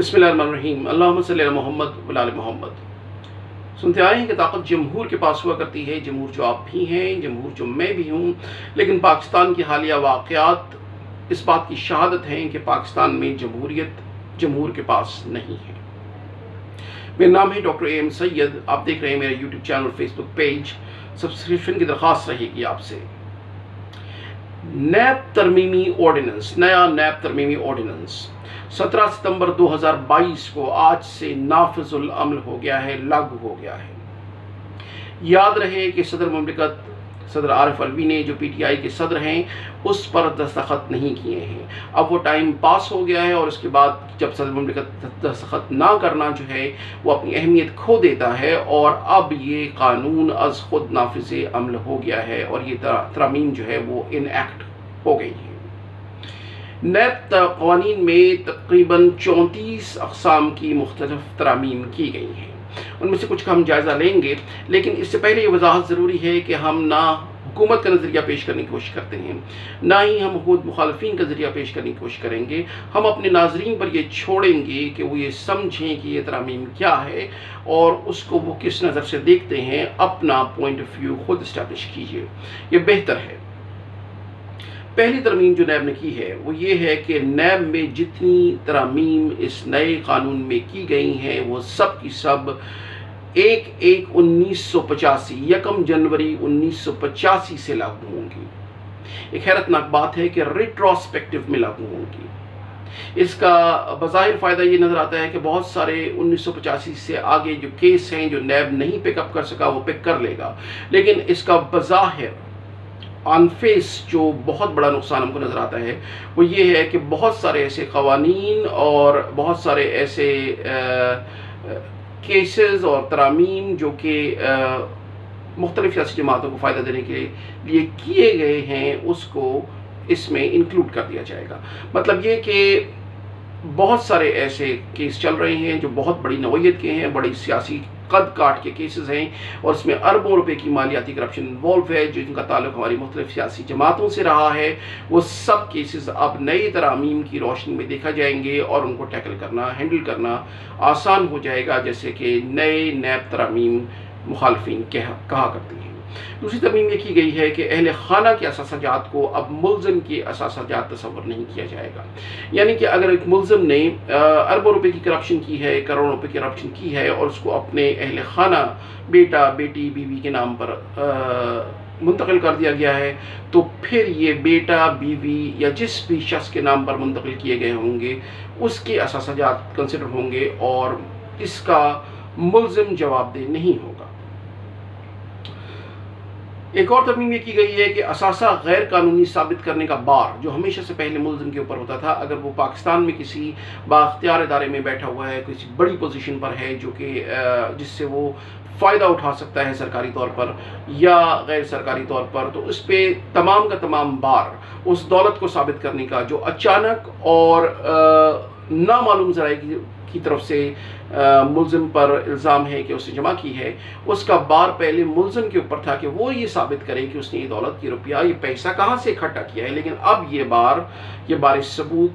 बिस्मिल्लाहिर्रहमानिर्रहीम। अल्लाहुम्मा सल्ली अला मोहम्मद व आले मोहम्मद। सुनते आए हैं कि ताकत जमहूर के पास हुआ करती है। जमहूर जो आप भी हैं, जमहूर जो मैं भी हूँ, लेकिन पाकिस्तान की हालिया वाक़यात इस बात की शहादत हैं कि पाकिस्तान में जमहूरियत जमहूर के पास नहीं है। मेरा नाम है डॉक्टर AM सैयद। आप देख रहे हैं मेरा YouTube channel, Facebook page. Subscription की दरख्वास्त रहेगी आपसे। नैब तरमीमी ऑर्डिनेंस, नया नैब तरमीमी ऑर्डिनेंस 17 सितंबर 2022 को आज से नाफिजुल अमल हो गया है, लागू हो गया है। याद रहे कि सदर मुमलिकत सदर आरिफ अलवी ने, जो PTI के सदर हैं, उस पर दस्तखत नहीं किए हैं। अब वो टाइम पास हो गया है और उसके बाद जब सदर मुमलिकत दस्तखत ना करना जो है वो अपनी अहमियत खो देता है, और अब ये कानून अज खुद नाफिज अमल हो गया है और ये तरामीम जो है वो इनएक्ट हो गई है। नैब क़वानीन में तकरीबन 34 अक़साम की मुख्तलिफ तरामीम की गई हैं। उनमें से कुछ का हम जायज़ा लेंगे, लेकिन इससे पहले ये वजाहत ज़रूरी है कि हम ना हुकूमत का नज़रिया पेश करने की कोशिश करते हैं, ना ही हम खुद मुखालफिन का नज़रिया पेश करने की कोशिश करेंगे। हम अपने नाजरीन पर ये छोड़ेंगे कि वो ये समझें कि ये तरामीम क्या है और उसको वो किस नज़र से देखते हैं। अपना पॉइंट ऑफ व्यू खुद इस्टेब्लिश कीजिए, ये बेहतर है। पहली तरमीम जो नैब ने की है वो ये है कि नैब में जितनी तरामीम इस नए कानून में की गई हैं वो सब की सब 1/1/1985 1 जनवरी 1985 से लागू होंगी। एक हैरतनाक बात है कि रिट्रोस्पेक्टिव में लागू होंगी। इसका बज़ाहिर फ़ायदा ये नज़र आता है कि बहुत सारे 1985 से आगे जो केस हैं जो नैब नहीं पिकअप कर सका वो पिक कर लेगा, लेकिन इसका बज़ाहिर ऑन फेस जो बहुत बड़ा नुकसान हमको नज़र आता है वो ये है कि बहुत सारे ऐसे क़वानीन और बहुत सारे ऐसे केसेस और तरामीम जो कि मुख्तलिफ सियासी जमातों को फ़ायदा देने के लिए किए गए हैं उसको इसमें इंक्लूड कर दिया जाएगा। मतलब ये कि बहुत सारे ऐसे केस चल रहे हैं जो बहुत बड़ी नौइयत के हैं, बड़ी सियासी कद काट के केसेस हैं और उसमें अरबों रुपए की मालियाती करप्शन इन्वॉल्व है, जिनका ताल्लुक हमारी मुख्तलिफ सियासी जमातों से रहा है। वो सब केसेस अब नई तरामीम की रोशनी में देखा जाएंगे और उनको टैकल करना, हैंडल करना आसान हो जाएगा, जैसे कि नए नैब तरामीम मुखालफिन कहा करती हैं। दूसरी तरमीम ये की गई है कि अहले खाना के असासाजात को अब मुल्ज़िम के असासाजात तस्वर नहीं किया जाएगा। यानी कि अगर एक मुल्ज़िम ने अरबों रुपए की करप्शन की है, करोड़ों रुपए की करप्शन की है और उसको अपने अहले खाना, बेटा, बेटी, बीवी के नाम पर मुंतकिल कर दिया गया है, तो फिर ये बेटा, बीवी या जिस भी शख्स के नाम पर मुंतकिल किए गए होंगे उसके असासाजात कंसिडर होंगे और इसका मुल्ज़िम जवाबदेह नहीं होगा। एक और तरमीम ये की गई है कि असासा गैर कानूनी साबित करने का बार, जो हमेशा से पहले मुल्ज़िम के ऊपर होता था, अगर वो पाकिस्तान में किसी बाख्तियार इदारे में बैठा हुआ है, किसी बड़ी पोजीशन पर है जो कि जिससे वो फ़ायदा उठा सकता है सरकारी तौर पर या गैर सरकारी तौर पर, तो उस पर तमाम का तमाम बार उस दौलत को साबित करने का जो अचानक और नामालूम ज़राए की तरफ से मुल्ज़िम पर इल्ज़ाम है कि उसने जमा की है, उसका बार पहले मुल्ज़िम के ऊपर था कि वो ये साबित करे कि उसने ये दौलत, ये रुपया, ये पैसा कहाँ से इकट्ठा किया है। लेकिन अब ये बार सबूत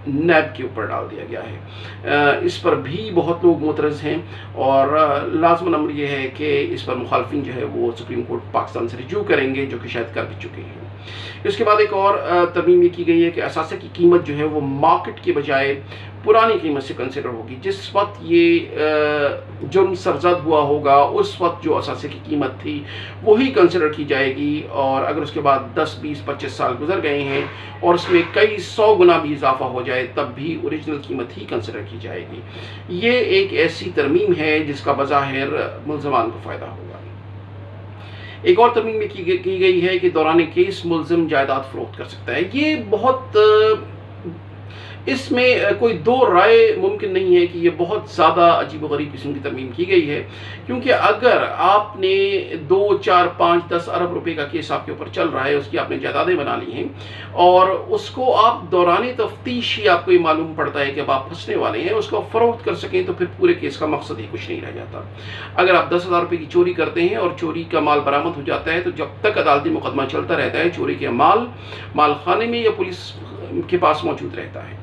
नैब के ऊपर डाल दिया गया है। इस पर भी बहुत लोग मुतरज़ हैं और लाज़िम अमर ये है कि इस पर मुखालफिन जो है वो सुप्रीम कोर्ट पाकिस्तान से रिज्यू करेंगे, जो कि शायद कर भी चुके हैं। इसके बाद एक और तरमीम ये की गई है कि असासा की कीमत जो है वो मार्केट के बजाय पुरानी कीमत से कंसिडर होगी। जिस वक्त ये जुर्म सरजद हुआ होगा उस वक्त जो असासे की कीमत थी वही कंसिडर की जाएगी, और अगर उसके बाद 10, 20, 25 साल गुजर गए हैं और उसमें कई 100 गुना भी इजाफा हो जाए तब भी ओरिजिनल कीमत ही कंसिडर की जाएगी। ये एक ऐसी तरमीम है जिसका बज़ाहिर मुल्ज़मान को फ़ायदा होगा। एक और तरमीम में की गई है कि दौरान केस मुल्ज़िम जायदाद फरोख्त कर सकता है। ये बहुत, इसमें कोई दो राय मुमकिन नहीं है कि ये बहुत ज़्यादा अजीब व गरीब किस्म की तरमीम की गई है, क्योंकि अगर आपने 2, 4, 5, 10 अरब रुपए का केस आपके ऊपर चल रहा है, उसकी आपने जायदादें बना ली हैं और उसको आप दौरान तफ्तीश ही आपको ये मालूम पड़ता है कि अब आप फंसने वाले हैं, उसको आप फ़रोख्त कर सकें, तो फिर पूरे केस का मकसद ही कुछ नहीं रह जाता। अगर आप 10,000 रुपये की चोरी करते हैं और चोरी का माल बरामद हो जाता है, तो जब तक अदालती मुकदमा चलता रहता है चोरी के माल खाने में या पुलिस के पास मौजूद रहता है।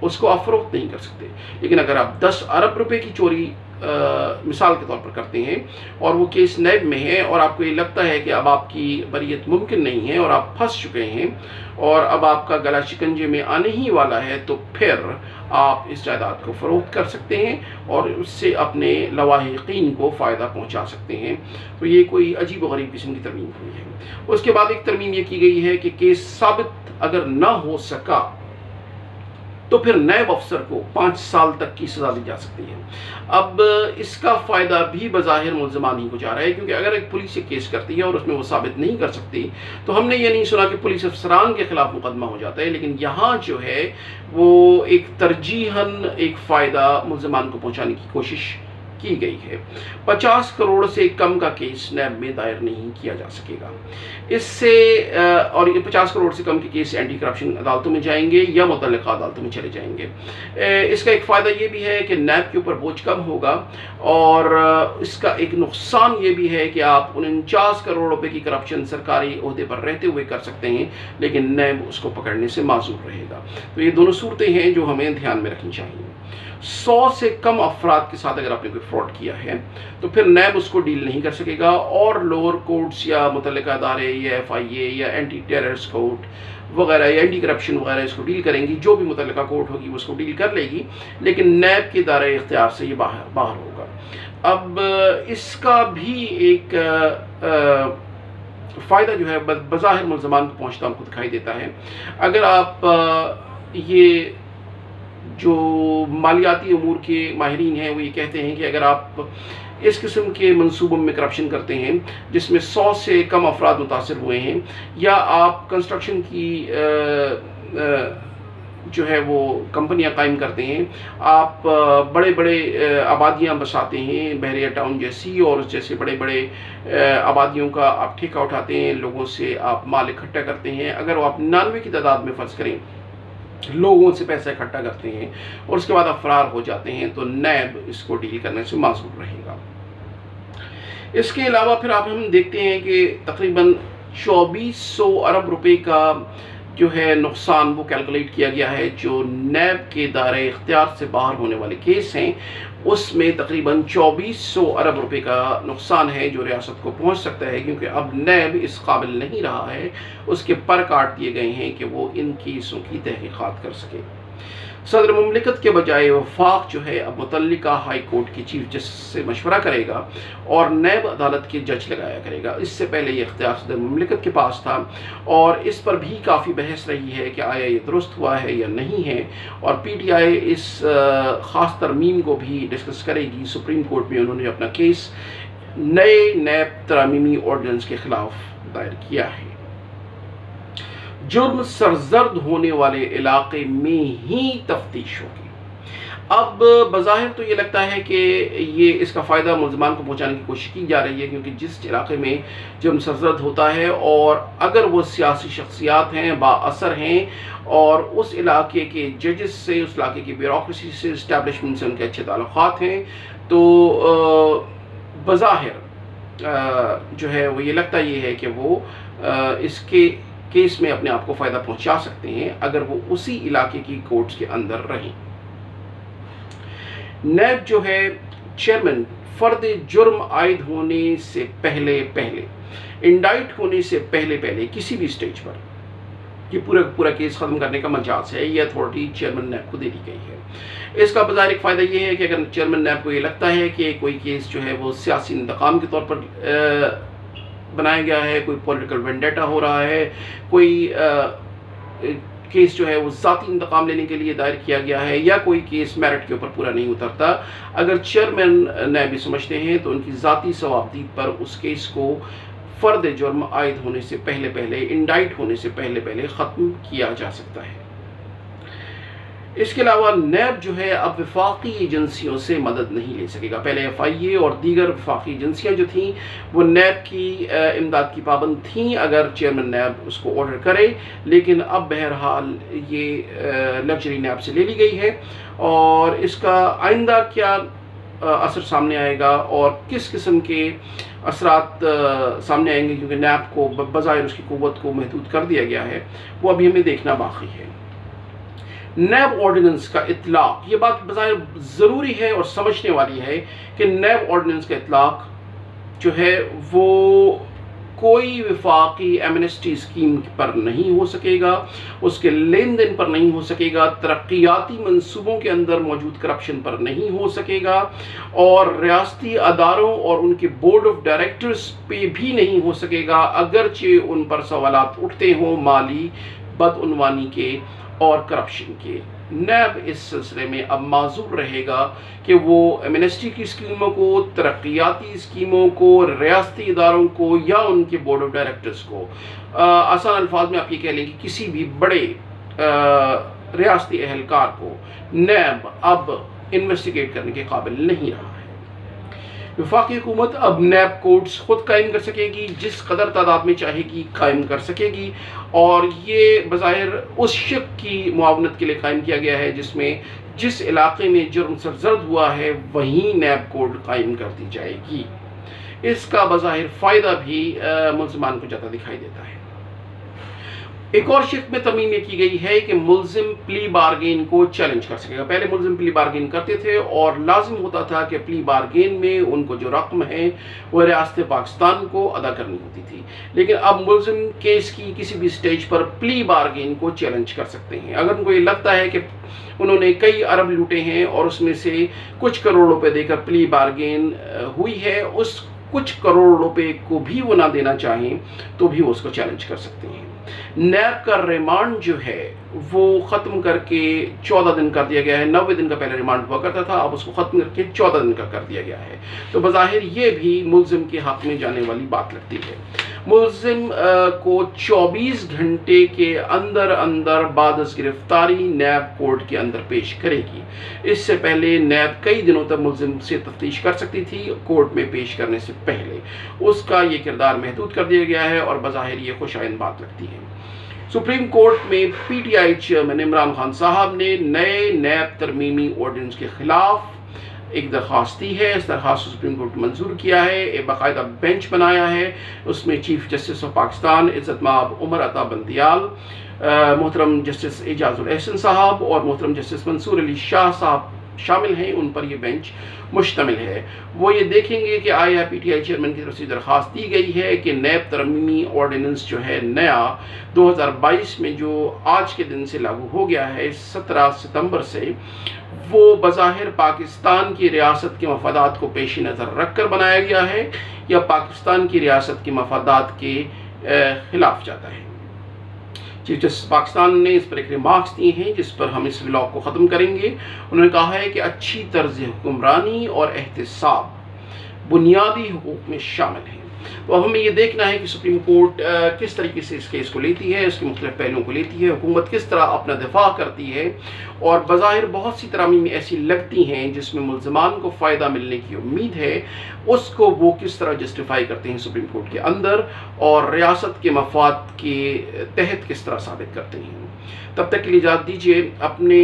उसको आप फ़रोख्त नहीं कर सकते। लेकिन अगर आप 10 अरब रुपए की चोरी मिसाल के तौर पर करते हैं और वो केस नैब में है और आपको ये लगता है कि अब आपकी बरियत मुमकिन नहीं है और आप फंस चुके हैं और अब आपका गला शिकंजे में आने ही वाला है, तो फिर आप इस जायदाद को फ़रोख्त कर सकते हैं और उससे अपने लवाहिकीन को फ़ायदा पहुंचा सकते हैं। तो ये कोई अजीब व गरीब किस्म की तरमीम हुई है। उसके बाद एक तरमीम ये की गई है कि केस साबित अगर ना हो सका तो फिर नैब अफसर को 5 साल तक की सज़ा दी जा सकती है। अब इसका फ़ायदा भी बज़ाहिर मुल्ज़मान ही को जा रहा है, क्योंकि अगर एक पुलिस ये केस करती है और उसमें वो साबित नहीं कर सकती, तो हमने ये नहीं सुना कि पुलिस अफसरान के ख़िलाफ़ मुकदमा हो जाता है, लेकिन यहाँ जो है वो एक तरजीहन एक फ़ायदा मुल्ज़मान को पहुँचाने की कोशिश की गई है। 50 करोड़ से कम का केस नैब में दायर नहीं किया जा सकेगा। इससे और ये 50 करोड़ से कम के केस एंटी करप्शन अदालतों में जाएंगे या मुतल्लिका अदालतों में चले जाएंगे। इसका एक फ़ायदा ये भी है कि नैब के ऊपर बोझ कम होगा, और इसका एक नुकसान ये भी है कि आप 49 करोड़ रुपए की करप्शन सरकारी ओहदे पर रहते हुए कर सकते हैं, लेकिन नैब उसको पकड़ने से माजूर रहेगा। तो ये दोनों सूरतें हैं जो हमें ध्यान में रखनी चाहिए। 100 से कम अफराद के साथ अगर आपने कोई फ्रॉड किया है तो फिर नैब उसको डील नहीं कर सकेगा, और लोअर कोर्ट्स या मुतल्लिका अदारे या FIA या एंटी टेररिस्ट कोर्ट वगैरह या एंटी करप्शन वगैरह इसको डील करेंगी। जो भी मुतल्लिका कोर्ट होगी उसको डील कर लेगी, लेकिन नैब के दायरे इख्तियार से ये बाहर होगा। अब इसका भी एक फ़ायदा जो है बज़ाहिर मुल्ज़मान को पहुँचता हमको दिखाई देता है। अगर आप ये जो मालियाती अमूर के माहिरीन हैं वो ये कहते हैं कि अगर आप इस किस्म के मंसूबों में करप्शन करते हैं जिसमें 100 से कम अफराद मुतासर हुए हैं, या आप कंस्ट्रक्शन की जो है वो कंपनियां कायम करते हैं, आप बड़े बड़े आबादियां बसाते हैं बहरिया टाउन जैसी, और जैसे बड़े बड़े आबादियों का आप ठेका उठाते हैं, लोगों से आप माल इकट्ठा करते हैं, अगर वो आप 99 की तादाद में फ़र्ज़ करें लोगों से पैसा इकट्ठा करते हैं और उसके बाद आप फरार हो जाते हैं, तो नैब इसको डील करने से माजूर रहेगा। इसके अलावा फिर हम देखते हैं कि तकरीबन 2400 अरब रुपए का जो है नुकसान वो कैलकुलेट किया गया है। जो नैब के दायरे इख्तियार से बाहर होने वाले केस हैं उसमें तकरीबन 2400 अरब रुपए का नुकसान है जो रियासत को पहुंच सकता है, क्योंकि अब नैब इस काबिल नहीं रहा है, उसके पर काट दिए गए हैं कि वो इन केसों की तहकीकात कर सके। सदर मुमलिकत के बजाय वफाक जो है अब मुतल्लिका हाई कोर्ट की चीफ जस्टिस से मशवरा करेगा और नैब अदालत के जज लगाया करेगा। इससे पहले ये इख्तियार सदर मुमलिकत के पास था, और इस पर भी काफ़ी बहस रही है कि आया ये दुरुस्त हुआ है या नहीं है, और PTI इस ख़ास तरमीम को भी डिस्कस करेगी। सुप्रीम कोर्ट में उन्होंने अपना केस नए नैब तरामीमी ऑर्डिनेंस के ख़िलाफ़ दायर किया है। जुर्म सरजर्द होने वाले इलाके में ही तफ्तीश होगी। अब बज़ाहिर तो ये लगता है कि ये इसका फ़ायदा मुल्ज़मान को पहुंचाने की कोशिश की जा रही है, क्योंकि जिस इलाके में जुर्म सरजर्द होता है और अगर वो सियासी शख्सियात हैं, बाअसर हैं और उस इलाके के जजेस से, उस इलाके की ब्यूरोक्रेसी से, इस्टेब्लिशमेंट से उनके अच्छे ताल्लुक़ात हैं, तो बज़ाहिर जो है वो ये लगता ये है कि वो इसके केस में अपने आप को फ़ायदा पहुंचा सकते हैं अगर वो उसी इलाके की कोर्ट्स के अंदर रहें। नैब जो है चेयरमैन फ़र्द जुर्म आयद होने से पहले इंडाइट होने से पहले किसी भी स्टेज पर ये पूरा केस ख़त्म करने का मजाज है, ये अथॉरिटी चेयरमैन नैब को दे दी गई है। इसका बज़ाहिर एक फ़ायदा ये है कि अगर चेयरमैन नैब को ये लगता है कि कोई केस जो है वो सियासी इंतकाम के तौर पर बनाया गया है, कोई पॉलिटिकल वेंडेटा हो रहा है, कोई केस जो है वो ज़ाती इंतकाम लेने के लिए दायर किया गया है, या कोई केस मेरिट के ऊपर पूरा नहीं उतरता, अगर चेयरमैन नैब भी समझते हैं तो उनकी ज़ाती सवाबदीद पर उस केस को फ़र्द जुर्म आयद होने से पहले इंडाइट होने से पहले ख़त्म किया जा सकता है। इसके अलावा नैब जो है अब वफाकी एजेंसियों से मदद नहीं ले सकेगा। पहले FIA और दीगर वफाकी एजेंसियां जो थीं वो नैब की इमदाद की पाबंद थीं अगर चेयरमैन नैब उसको ऑर्डर करे, लेकिन अब बहरहाल ये लग्जरी नैब से ले ली गई है, और इसका आइंदा क्या असर सामने आएगा और किस किस्म के असरात सामने आएंगे, क्योंकि नैब को बज़ाहिर उसकी क़ुव्वत को महदूद कर दिया गया है, वो अभी हमें देखना बाकी है। نیب آرڈیننس کا اطلاق، یہ بات بظاہر ضروری ہے اور سمجھنے والی ہے کہ نیب آرڈیننس کا اطلاق جو ہے وہ کوئی وفاقی ایمنسٹی اسکیم پر نہیں ہو سکے گا، اس کے لین دین پر نہیں ہو سکے گا، ترقیاتی منصوبوں کے اندر موجود کرپشن پر نہیں ہو سکے گا، اور ریاستی اداروں اور ان کے بورڈ آف ڈائریکٹرز پہ بھی نہیں ہو سکے گا، اگرچہ ان پر سوالات اٹھتے ہوں مالی بدعنوانی کے اور کرپشن کے۔ نیب اس سلسلے میں اب معذور رہے گا کہ وہ ایمنسٹی کی اسکیموں کو، ترقیاتی اسکیموں کو، ریاستی اداروں کو یا ان کے بورڈ آف ڈائریکٹرز کو، آسان الفاظ میں آپ یہ کہہ لیں کہ کسی بھی بڑے ریاستی اہلکار کو نیب اب انویسٹیگیٹ کرنے کے قابل نہیں رہا ہے۔ وفاقی حکومت اب نیب کوڈز خود قائم کر سکے گی، جس قدر تعداد میں چاہے گی قائم کر سکے گی، اور یہ بظاہر اس شق کی معاونت کے لیے قائم کیا گیا ہے جس میں جس علاقے میں جرم سرزد ہوا ہے وہیں نیب کوڈ قائم کر دی جائے گی۔ اس کا بظاہر فائدہ بھی ملزمان کو جاتا دکھائی دیتا ہے۔ ایک اور شق میں ترمیم یہ کی گئی ہے کہ ملزم پلی بارگین کو چیلنج کر سکے گا۔ پہلے ملزم پلی بارگین کرتے تھے اور لازم ہوتا تھا کہ پلی بارگین میں ان کو جو رقم ہے وہ ریاست پاکستان کو ادا کرنی ہوتی تھی، لیکن اب ملزم کیس کی کسی بھی سٹیج پر پلی بارگین کو چیلنج کر سکتے ہیں۔ اگر ان کو یہ لگتا ہے کہ انہوں نے کئی ارب لوٹے ہیں اور اس میں سے کچھ کروڑ روپے دے کر پلی بارگین ہوئی ہے، اس کچھ کروڑ روپے کو بھی وہ نہ دینا چاہیں تو بھی وہ اس کو چیلنج کر سکتے ہیں۔ نیب کا ریمانڈ جو ہے وہ ختم کر کے 14 دن کر دیا گیا ہے۔ 90 دن کا پہلے ریمانڈ ہوا کرتا تھا، اب اس کو ختم کر کے 14 دن کا کر دیا گیا ہے۔ تو بظاہر یہ بھی ملزم کے حق میں جانے والی بات لگتی ہے۔ ملزم کو 24 گھنٹے کے اندر بعد از گرفتاری نیب کورٹ کے اندر پیش کرے گی۔ اس سے پہلے نیب کئی دنوں تک ملزم سے تفتیش کر سکتی تھی کورٹ میں پیش کرنے سے پہلے، اس کا یہ کردار محدود کر دیا گیا ہے اور بظاہر یہ خوش آئند بات لگتی ہے۔ سپریم کورٹ میں P T I chairman Imran Khan صاحب نے نئے نیب ترمیمی آرڈیننس کے خلاف ایک درخواست دی ہے۔ اس درخواست کو سپریم کورٹ نے منظور کیا ہے، ایک باقاعدہ بینچ بنایا ہے۔ اس میں چیف جسٹس آف پاکستان عزت مآب عمر عطا بندیال، محترم جسٹس اعجاز الاحسن صاحب اور محترم جسٹس منصور علی شاہ صاحب شامل ہیں۔ ان پر یہ بینچ مشتمل ہے۔ وہ یہ دیکھیں گے کہ آیا پی ٹی آئی چیئرمین کی طرف سے درخواست دی گئی ہے کہ نیب ترمیمی آرڈیننس جو ہے نیا 2022 میں جو آج کے دن سے لاگو ہو گیا ہے 17 ستمبر سے، وہ بظاہر پاکستان کی ریاست کے مفادات کو پیش نظر رکھ کر بنایا گیا ہے یا پاکستان کی ریاست کے مفادات کے خلاف جاتا ہے۔ چیف جسٹس پاکستان نے اس پر ایک ریمارکس دیے ہیں جس پر ہم اس ولاگ کو ختم کریں گے۔ انہوں نے کہا ہے کہ اچھی طرز حکمرانی اور احتساب بنیادی حقوق میں شامل ہیں۔ تو اب ہمیں یہ دیکھنا ہے کہ سپریم کورٹ کس طریقے سے اس کیس کو لیتی ہے، اس کے مختلف پہلوؤں کو لیتی ہے، حکومت کس طرح اپنا دفاع کرتی ہے، اور بظاہر بہت سی ترامیم ایسی لگتی ہیں جس میں ملزمان کو فائدہ ملنے کی امید ہے، اس کو وہ کس طرح جسٹیفائی کرتے ہیں سپریم کورٹ کے اندر اور ریاست کے مفاد کے تحت کس طرح ثابت کرتے ہیں۔ تب تک کے لیے اجازت دیجیے، اپنے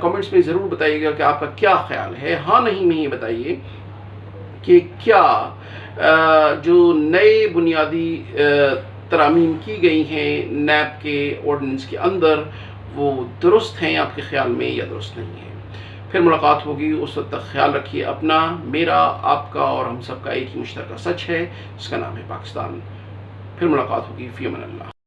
کمنٹس میں ضرور بتائیے گا کہ آپ کا کیا خیال ہے، ہاں نہیں میں یہ بتائیے کہ کیا جو نئے بنیادی ترامیم کی گئی ہیں نیب کے آرڈیننس کے اندر وہ درست ہیں آپ کے خیال میں یا درست نہیں ہیں۔ پھر ملاقات ہوگی، اس وقت تک خیال رکھیے اپنا، میرا، آپ کا اور ہم سب کا ایک ہی مشترکہ سچ ہے، اس کا نام ہے پاکستان۔ پھر ملاقات ہوگی، فی امان اللہ۔